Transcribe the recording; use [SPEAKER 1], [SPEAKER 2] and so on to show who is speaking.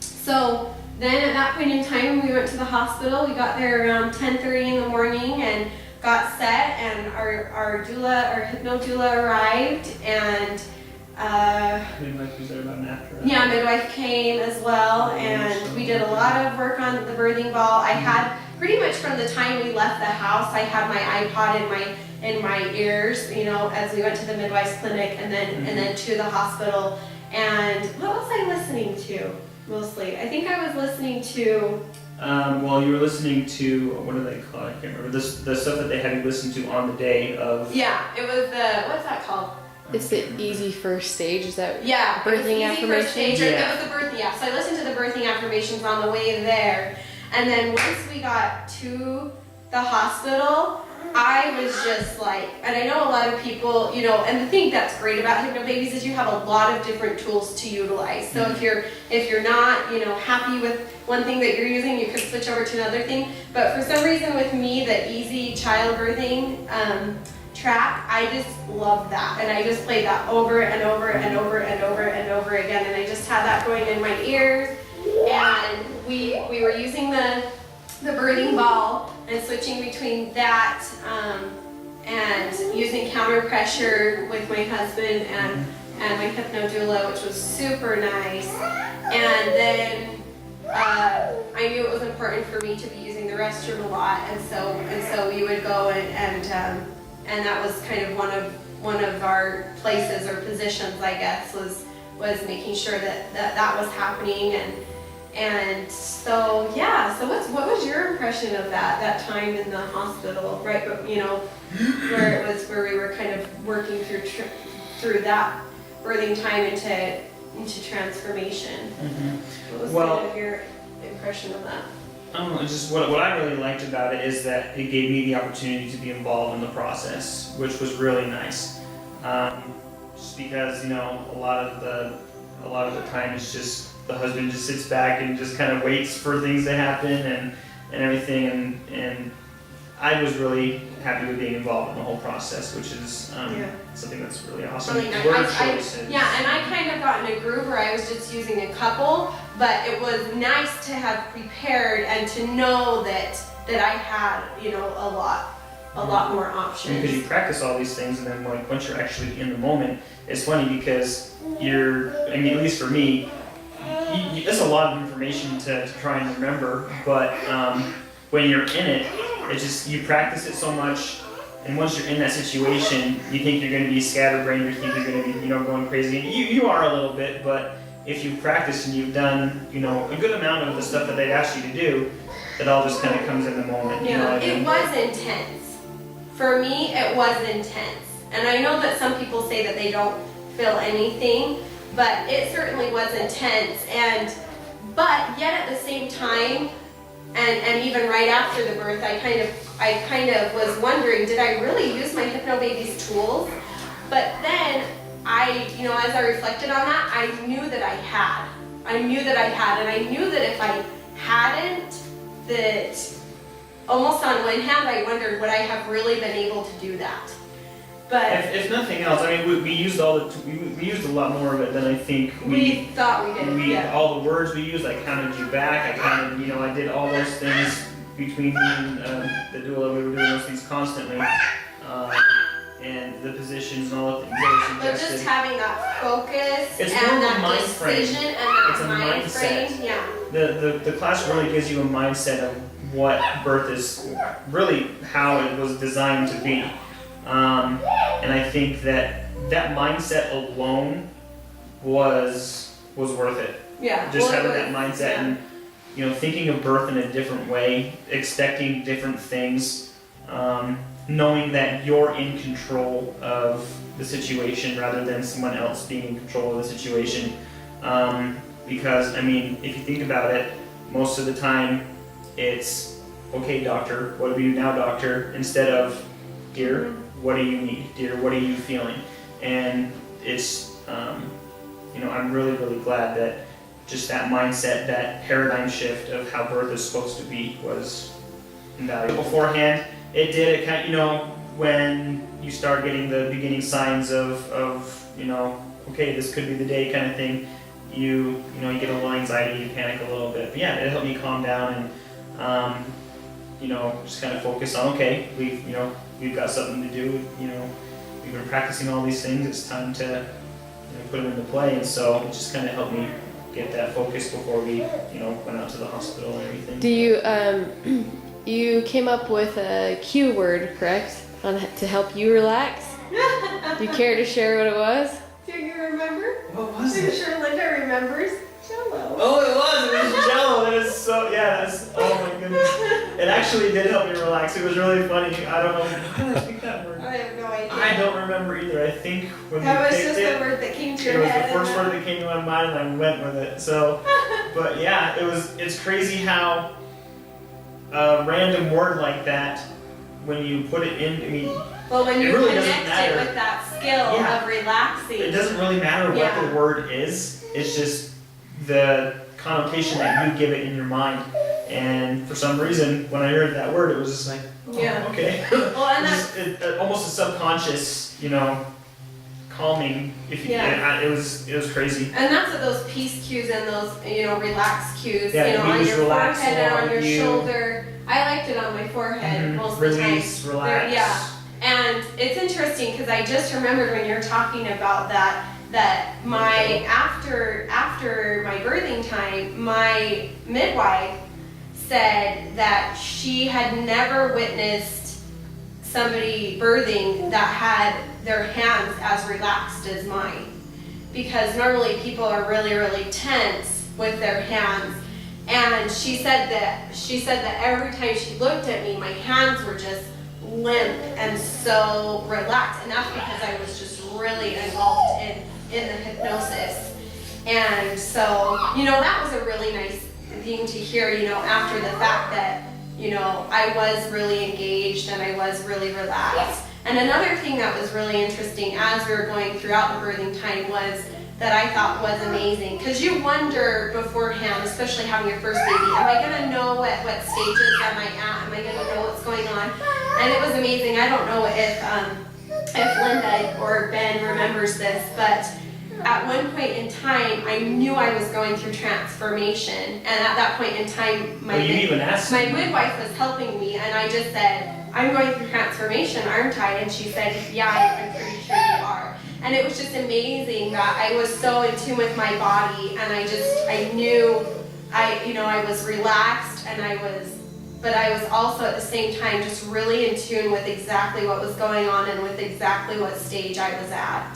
[SPEAKER 1] So then at that point in time, we went to the hospital. We got there around 10:30 in the morning and got set, and our doula, our hypno doula arrived, and
[SPEAKER 2] midwife was there about an after.
[SPEAKER 1] yeah, midwife came as well, and we did a lot of work on the birthing ball. I had pretty much from the time we left the house, I had my iPod in my ears, you know, as we went to the midwife's clinic and then to the hospital. And what was I listening to mostly? I think I was listening to.
[SPEAKER 2] Well, you were listening to, what do they call it? I can't remember. The stuff that they had you listen to on the day of.
[SPEAKER 1] Yeah, it was the, what's that called?
[SPEAKER 3] It's the easy first stage, is that
[SPEAKER 1] birthing affirmations?
[SPEAKER 2] Yeah.
[SPEAKER 1] It was the birthing, yeah. So I listened to the birthing affirmations on the way there. And then once we got to the hospital, I was just like, and I know a lot of people, you know, and the thing that's great about Hypnobabies is you have a lot of different tools to utilize. So if you're not, you know, happy with one thing that you're using, you could switch over to another thing. But for some reason with me, the easy childbirthing track, I just love that, and I just played that over and over and over and over and over again, and I just had that going in my ears. And we were using the birthing ball and switching between that and using counter pressure with my husband and my hypno doula, which was super nice. And then I knew it was important for me to be using the restroom a lot, and so we would go and that was kind of one of our places or positions, I guess, was making sure that was happening. And so yeah, so what was your impression of that time in the hospital, right? But you know, where we were kind of working through that birthing time into transformation. What was kind of your impression of that?
[SPEAKER 2] Just what I really liked about it is that it gave me the opportunity to be involved in the process, which was really nice. Just because, you know, a lot of the time it's just the husband just sits back and just kind of waits for things to happen and everything, and I was really happy with being involved in the whole process, which is something that's really awesome.
[SPEAKER 1] Really nice.
[SPEAKER 2] Word choices.
[SPEAKER 1] And I kind of got in a groove where I was just using a couple, but it was nice to have prepared and to know that I had, you know, a lot more options.
[SPEAKER 2] Because you practice all these things, and then like once you're actually in the moment, it's funny because I mean, at least for me, it's a lot of information to try and remember, but when you're in it, it's just, you practice it so much, and once you're in that situation, you think you're going to be scatterbrained, you think you're going to be, you know, going crazy, and you are a little bit, but if you practice and you've done, you know, a good amount of the stuff that they'd asked you to do, it all just kind of comes in the moment.
[SPEAKER 1] Yeah,
[SPEAKER 2] you know what I mean?
[SPEAKER 1] It was intense. For me, it was intense. And I know that some people say that they don't feel anything, but it certainly was intense. But yet at the same time, and even right after the birth, I kind of was wondering, did I really use my Hypnobabies tools? But then you know, as I reflected on that, I knew that I had. And I knew that if I hadn't, that almost on one hand, I wondered, would I have really been able to do that? But
[SPEAKER 2] if nothing else, I mean, we used we used a lot more of it than I think
[SPEAKER 1] we thought we did. Yeah.
[SPEAKER 2] All the words we used, I counted you back. I did all those things between me and the doula. We were doing those things constantly, and the positions and all the things that were
[SPEAKER 1] But
[SPEAKER 2] suggested.
[SPEAKER 1] just having that focus
[SPEAKER 2] It's
[SPEAKER 1] and
[SPEAKER 2] more of a
[SPEAKER 1] that
[SPEAKER 2] mind frame.
[SPEAKER 1] decision and that
[SPEAKER 2] It's a
[SPEAKER 1] mind
[SPEAKER 2] mindset.
[SPEAKER 1] frame, yeah.
[SPEAKER 2] The class really gives you a mindset of what birth is, really how it was designed to be. And I think that mindset alone was worth it.
[SPEAKER 1] Yeah.
[SPEAKER 2] Just
[SPEAKER 1] well,
[SPEAKER 2] having
[SPEAKER 1] it
[SPEAKER 2] that
[SPEAKER 1] was,
[SPEAKER 2] mindset
[SPEAKER 1] yeah.
[SPEAKER 2] and, you know, thinking of birth in a different way, expecting different things, knowing that you're in control of the situation rather than someone else being in control of the situation. Because, I mean, if you think about it, most of the time it's, okay, doctor, what do we do now, doctor? Instead of, dear, what do you need? Dear, what are you feeling? And it's, you know, I'm really, really glad that just that mindset, that paradigm shift of how birth is supposed to be was invaluable. Beforehand, it kind of, you know, when you start getting the beginning signs of, you know, okay, this could be the day kind of thing, you get a little anxiety, you panic a little bit. But yeah, it helped me calm down and just kind of focus on, okay, we've got something to do. We've been practicing all these things. It's time to put them into play. And so it just kind of helped me get that focus before we went out to the hospital and everything.
[SPEAKER 3] Do you you came up with a cue word, correct, to help you relax? Do you care to share what it was?
[SPEAKER 1] Do you remember?
[SPEAKER 2] What was
[SPEAKER 1] I'm
[SPEAKER 2] it?
[SPEAKER 1] sure Linda remembers. Jello.
[SPEAKER 2] Oh, it was Jello. It is so, oh my goodness. It actually did help me relax. It was really funny. I don't know, how did I pick that word?
[SPEAKER 1] I have no idea.
[SPEAKER 2] I don't remember either. I think when
[SPEAKER 1] That
[SPEAKER 2] we
[SPEAKER 1] was
[SPEAKER 2] picked
[SPEAKER 1] just
[SPEAKER 2] it,
[SPEAKER 1] the word that came to
[SPEAKER 2] it
[SPEAKER 1] your
[SPEAKER 2] was
[SPEAKER 1] head.
[SPEAKER 2] the first word that came to my mind and I went with it. So, but yeah, it's crazy how a random word like that, when you put it in,
[SPEAKER 1] Well, when
[SPEAKER 2] it
[SPEAKER 1] you
[SPEAKER 2] really doesn't
[SPEAKER 1] connect
[SPEAKER 2] matter.
[SPEAKER 1] it with that skill
[SPEAKER 2] Yeah.
[SPEAKER 1] of relaxing.
[SPEAKER 2] it doesn't really matter what
[SPEAKER 1] Yeah.
[SPEAKER 2] the word is. It's just the connotation that you give it in your mind. And for some reason, when I heard that word, it was just like, oh,
[SPEAKER 1] Yeah.
[SPEAKER 2] okay.
[SPEAKER 1] Well, and that's
[SPEAKER 2] Almost a subconscious, calming. It was crazy.
[SPEAKER 1] And that's what those peace cues and those, relax cues,
[SPEAKER 2] Yeah, you
[SPEAKER 1] on
[SPEAKER 2] just
[SPEAKER 1] your
[SPEAKER 2] relax
[SPEAKER 1] forehead and
[SPEAKER 2] along
[SPEAKER 1] on your
[SPEAKER 2] you.
[SPEAKER 1] shoulder. I liked it on my forehead most of the time.
[SPEAKER 2] Release, relax.
[SPEAKER 1] Yeah. And it's interesting because I just remembered when you were talking about that my after my birthing time, my midwife said that she had never witnessed somebody birthing that had their hands as relaxed as mine. Because normally people are really, really tense with their hands. And she said that every time she looked at me, my hands were just limp and so relaxed. And that's because I was just really engulfed in the hypnosis. And so, that was a really nice thing to hear, after the fact that, I was really engaged and I was really relaxed. And another thing that was really interesting as we were going throughout the birthing time was that I thought was amazing. Because you wonder beforehand, especially having your first baby, am I going to know what stages am I at? Am I going to know what's going on? And it was amazing. I don't know if Linda or Ben remembers this, but at one point in time, I knew I was going through transformation. And at that point in time, my midwife was helping me, and I just said, I'm going through transformation, aren't I? And she said, yeah, I'm pretty sure you are. And it was just amazing that I was so in tune with my body, and I knew I was relaxed, but I was also at the same time just really in tune with exactly what was going on and with exactly what stage I was at.